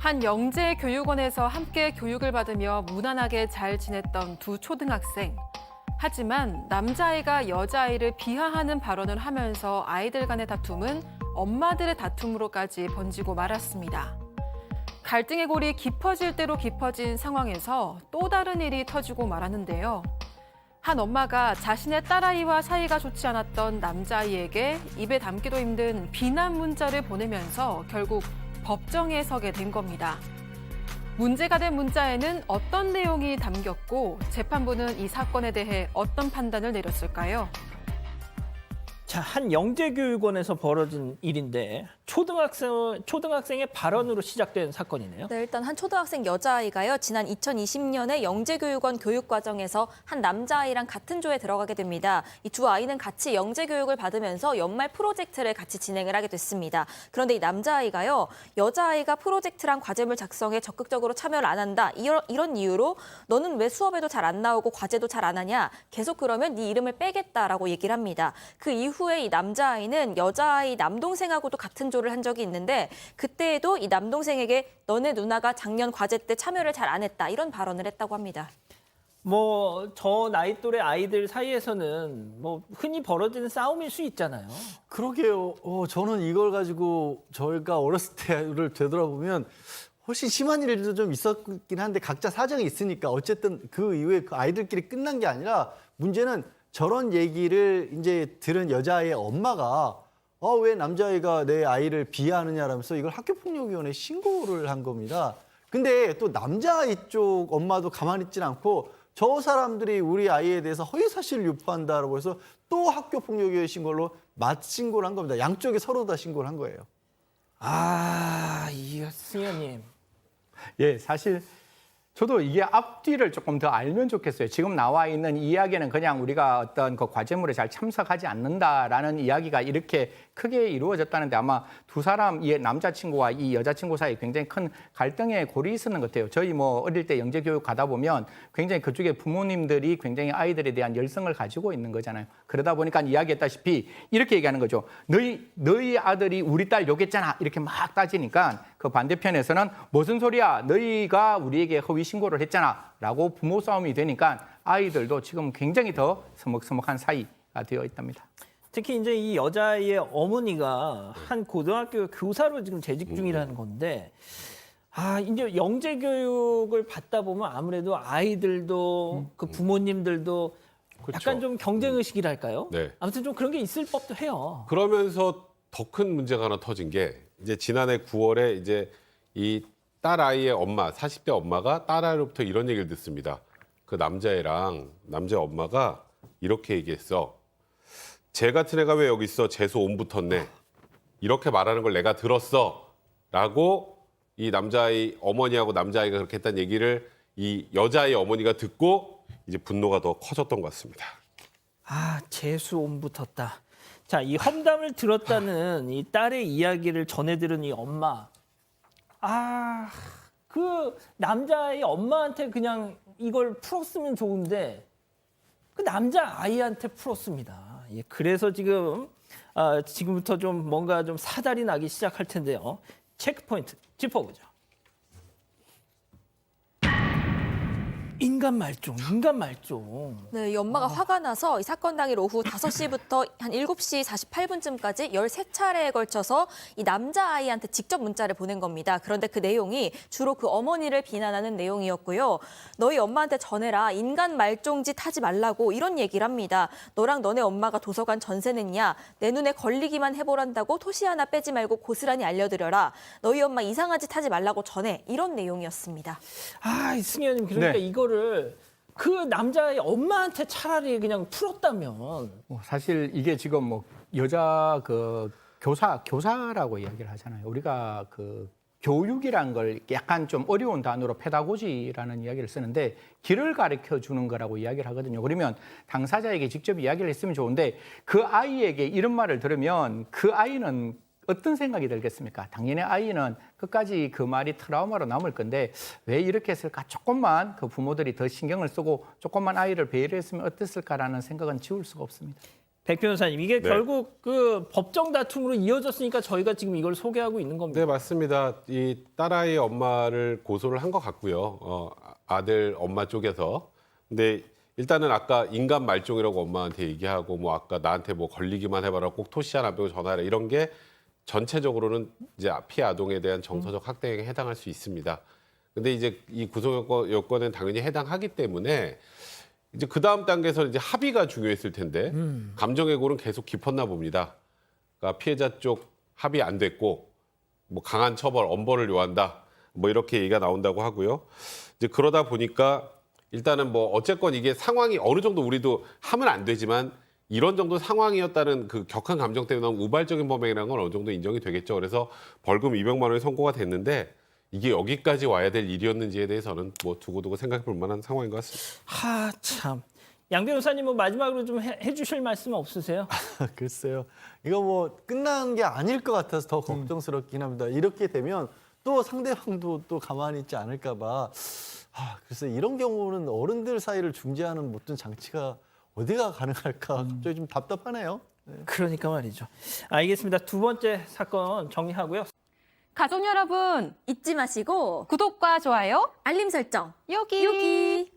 한 영재 교육원에서 함께 교육을 받으며 무난하게 잘 지냈던 두 초등학생. 하지만 남자아이가 여자아이를 비하하는 발언을 하면서 아이들 간의 다툼은 엄마들의 다툼으로까지 번지고 말았습니다. 갈등의 골이 깊어질 대로 깊어진 상황에서 또 다른 일이 터지고 말았는데요. 한 엄마가 자신의 딸아이와 사이가 좋지 않았던 남자아이에게 입에 담기도 힘든 비난 문자를 보내면서 결국 법정에 서게 된 겁니다. 문제가 된 문자에는 어떤 내용이 담겼고 재판부는 이 사건에 대해 어떤 판단을 내렸을까요? 자, 한 영재교육원에서 벌어진 일인데 초등학생의 발언으로 시작된 사건이네요. 네, 일단 한 초등학생 여자아이가요. 지난 2020년에 영재교육원 교육과정에서 한 남자아이랑 같은 조에 들어가게 됩니다. 이 두 아이는 같이 영재교육을 받으면서 연말 프로젝트를 같이 진행을 하게 됐습니다. 그런데 이 남자아이가요. 여자아이가 프로젝트랑 과제물 작성에 적극적으로 참여를 안 한다. 이런 이유로 너는 왜 수업에도 잘 안 나오고 과제도 잘 안 하냐. 계속 그러면 네 이름을 빼겠다라고 얘기를 합니다. 그 이후에 이 남자아이는 여자아이 남동생하고도 같은 조를 한 적이 있는데 그때에도 이 남동생에게 너네 누나가 작년 과제 때 참여를 잘 안 했다 이런 발언을 했다고 합니다. 저 나이 또래 아이들 사이에서는 흔히 벌어지는 싸움일 수 있잖아요. 그러게요. 저는 이걸 가지고 저희가 어렸을 때를 되돌아보면 훨씬 심한 일도 좀 있었긴 한데 각자 사정이 있으니까 어쨌든 그 이후에 그 아이들끼리 끝난 게 아니라 문제는 저런 얘기를 이제 들은 여자아이의 엄마가 왜 남자아이가 내 아이를 비하하느냐라면서 이걸 학교폭력위원회에 신고를 한 겁니다. 근데 또 남자아이 쪽 엄마도 가만히 있진 않고 저 사람들이 우리 아이에 대해서 허위사실을 유포한다라고 해서 또 학교폭력위원회 신고로 맞신고를 한 겁니다. 양쪽이 서로 다 신고를 한 거예요. 이거 승현님. 예, 사실 저도 이게 앞뒤를 조금 더 알면 좋겠어요. 지금 나와 있는 이야기는 그냥 우리가 어떤 그 과제물에 잘 참석하지 않는다라는 이야기가 이렇게 크게 이루어졌다는데 아마 두 사람, 이 남자친구와 이 여자친구 사이에 굉장히 큰 갈등의 골이 있었는 것 같아요. 저희 어릴 때 영재교육 가다 보면 굉장히 그쪽에 부모님들이 굉장히 아이들에 대한 열성을 가지고 있는 거잖아요. 그러다 보니까 이야기했다시피 이렇게 얘기하는 거죠. 너희 아들이 우리 딸 욕했잖아. 이렇게 막 따지니까 그 반대편에서는 무슨 소리야. 너희가 우리에게 허위 신고를 했잖아. 라고 부모 싸움이 되니까 아이들도 지금 굉장히 더 서먹서먹한 사이가 되어 있답니다. 특히 이제 이 여자아이의 어머니가 한 고등학교 교사로 지금 재직 중이라는 건데 이제 영재 교육을 받다 보면 아무래도 아이들도 그 부모님들도 그렇죠. 약간 좀 경쟁 의식이랄까요? 네. 아무튼 좀 그런 게 있을 법도 해요. 그러면서 더 큰 문제가 하나 터진 게 이제 지난해 9월에 이제 이 딸아이의 엄마, 40대 엄마가 딸아이로부터 이런 얘기를 듣습니다. 그 남자애랑 남자 엄마가 이렇게 얘기했어. 쟤 같은 애가 왜 여기 있어? 재수 온 붙었네. 이렇게 말하는 걸 내가 들었어. 라고 이 남자아이 어머니하고 남자아이가 그렇게 했다는 얘기를 이 여자아이 어머니가 듣고 이제 분노가 더 커졌던 것 같습니다. 재수 옴 붙었다. 자, 이 험담을 들었다는 이 딸의 이야기를 전해 들은 이 엄마. 그 남자의 엄마한테 그냥 이걸 풀었으면 좋은데 그 남자아이한테 풀었습니다. 예, 그래서 지금부터 좀 뭔가 좀 사달이 나기 시작할 텐데요. 체크포인트 짚어보죠. 인간 말종. 네, 이 엄마가 화가 나서 이 사건 당일 오후 5시부터 한 7시 48분쯤까지 13차례에 걸쳐서 이 남자아이한테 직접 문자를 보낸 겁니다. 그런데 그 내용이 주로 그 어머니를 비난하는 내용이었고요. 너희 엄마한테 전해라. 인간 말종짓 하지 말라고 이런 얘기를 합니다. 너랑 너네 엄마가 도서관 전세 냈냐. 내 눈에 걸리기만 해보란다고 토시 하나 빼지 말고 고스란히 알려드려라. 너희 엄마 이상한 짓 하지 말라고 전해. 이런 내용이었습니다. 승현님 그러니까 네. 이거를 그 남자의 엄마한테 차라리 그냥 풀었다면 사실 이게 지금 여자 그 교사라고 이야기를 하잖아요. 우리가 그 교육이란 걸 약간 좀 어려운 단어로 페다고지라는 이야기를 쓰는데 길을 가르쳐 주는 거라고 이야기를 하거든요. 그러면 당사자에게 직접 이야기를 했으면 좋은데 그 아이에게 이런 말을 들으면 그 아이는 어떤 생각이 들겠습니까? 당연히 아이는 끝까지 그 말이 트라우마로 남을 건데 왜 이렇게 했을까? 조금만 그 부모들이 더 신경을 쓰고 조금만 아이를 배려했으면 어땠을까라는 생각은 지울 수가 없습니다. 백 변호사님, 이게 네. 결국 그 법정 다툼으로 이어졌으니까 저희가 지금 이걸 소개하고 있는 겁니다. 네, 맞습니다. 이 딸아이의 엄마를 고소를 한 것 같고요. 아들 엄마 쪽에서. 근데 일단은 아까 인간 말종이라고 엄마한테 얘기하고 뭐 아까 나한테 뭐 걸리기만 해봐라 꼭 토시 하나 빼고 전화해라 이런 게 전체적으로는 이제 피해 아동에 대한 정서적 학대에 해당할 수 있습니다. 근데 이제 이 구속 요건은 당연히 해당하기 때문에 이제 그 다음 단계에서 이제 합의가 중요했을 텐데 감정의 골은 계속 깊었나 봅니다. 그러니까 피해자 쪽 합의 안 됐고 뭐 강한 처벌, 엄벌을 요한다. 뭐 이렇게 얘기가 나온다고 하고요. 이제 그러다 보니까 일단은 뭐 어쨌건 이게 상황이 어느 정도 우리도 하면 안 되지만 이런 정도 상황이었다는 그 격한 감정 때문에 나온 우발적인 범행이라는 건 어느 정도 인정이 되겠죠. 그래서 벌금 200만 원이 선고가 됐는데 이게 여기까지 와야 될 일이었는지에 대해서는 뭐 두고두고 생각해 볼 만한 상황인 것 같습니다. 하, 참. 양 변호사님, 뭐 마지막으로 좀 해주실 말씀 없으세요? 글쎄요. 이거 뭐 끝난 게 아닐 것 같아서 더 걱정스럽긴 합니다. 이렇게 되면 또 상대방도 또 가만히 있지 않을까 봐. 글쎄 이런 경우는 어른들 사이를 중재하는 모든 장치가 어디가 가능할까 갑자기 좀 답답하네요. 그러니까 말이죠. 알겠습니다. 두 번째 사건 정리하고요. 가족 여러분, 잊지 마시고 구독과 좋아요 알림 설정 여기. 여기.